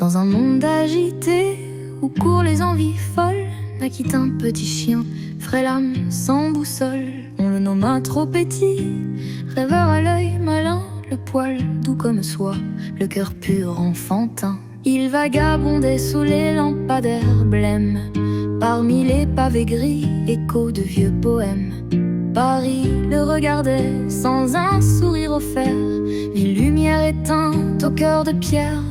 Dans un monde agité où courent les envies folles, naquit un petit chien, frais l'âme sans boussole. On le nomma trop petit, rêveur à l'œil malin, le poil doux comme soie, le cœur pur enfantin. Il vagabondait sous les lampadaires blêmes, parmi les pavés gris, échos de vieux poèmes. Paris le regardait sans un sourire offert, ville lumière éteinte au cœur de pierre.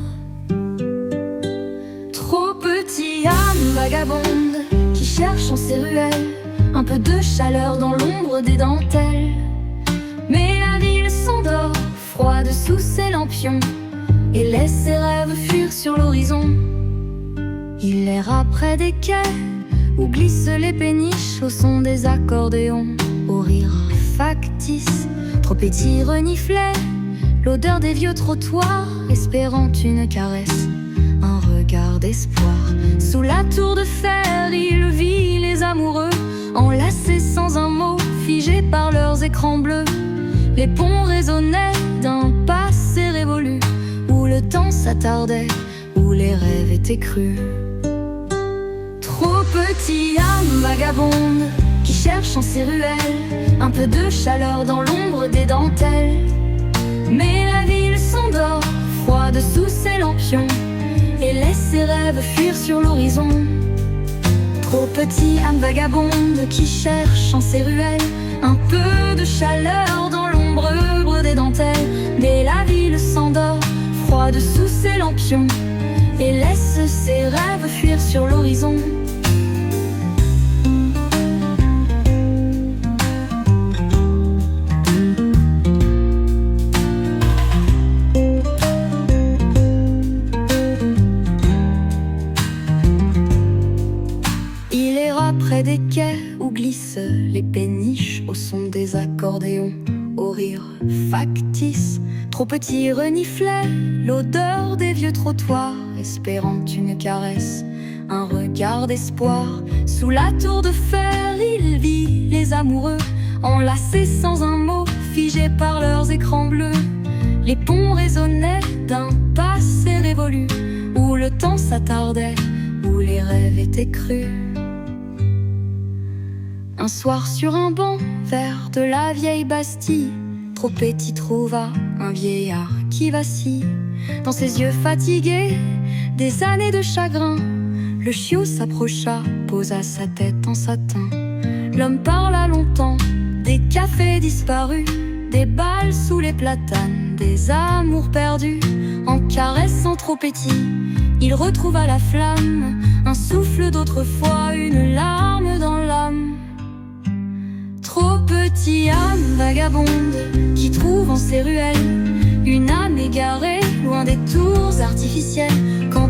Trop petit, âme vagabonde qui cherche en ses ruelles un peu de chaleur dans l'ombre des dentelles. Mais la ville s'endort, froide sous ses lampions, et laisse ses rêves fuir sur l'horizon. Il erra près des quais où glissent les péniches au son des accordéons. Au rire factice, trop petit reniflait l'odeur des vieux trottoirs, espérant une caresse, un regard d'espoir. Sous la tour de fer, il vit les amoureux enlacés sans un mot, figés par leurs écrans bleus. Les ponts résonnaient d'un passé révolu, où le temps s'attardait, où les rêves étaient crus. Trop petit, âme vagabonde qui cherche en ses ruelles un peu de chaleur dans l'ombre des dentelles. Mais la ville s'endort, froide sous ses lampions, et laisse ses rêves fuir sur l'horizon. Trop petit, âme vagabonde qui cherche en ses ruelles un peu de chaleur dans l'ombre des dentelles. Mais la ville s'endort, froide sous ses lampions, et laisse ses rêves fuir sur l'horizon. Il ira près des quais où glissent les péniches au son des accordéons. Au rire factice, trop petit reniflait l'odeur des vieux trottoirs, espérant une caresse, un regard d'espoir. Sous la tour de fer, il vit les amoureux enlacés sans un mot, figés par leurs écrans bleus. Les ponts résonnaient d'un passé révolu, où le temps s'attardait, où les rêves étaient crus. Un soir sur un banc vert de la vieille Bastille, trop petit trouva un vieillard qui vacille. Dans ses yeux fatigués des années de chagrin, le chiot s'approcha, posa sa tête en satin. L'homme parla longtemps des cafés disparus, des balles sous les platanes, des amours perdus. En caressant trop petit, il retrouva la flamme, un souffle d'autrefois, une larme dans l'âme. Trop petit, âme vagabonde qui trouve en ses ruelles une âme égarée, loin des tours artificielles. Quand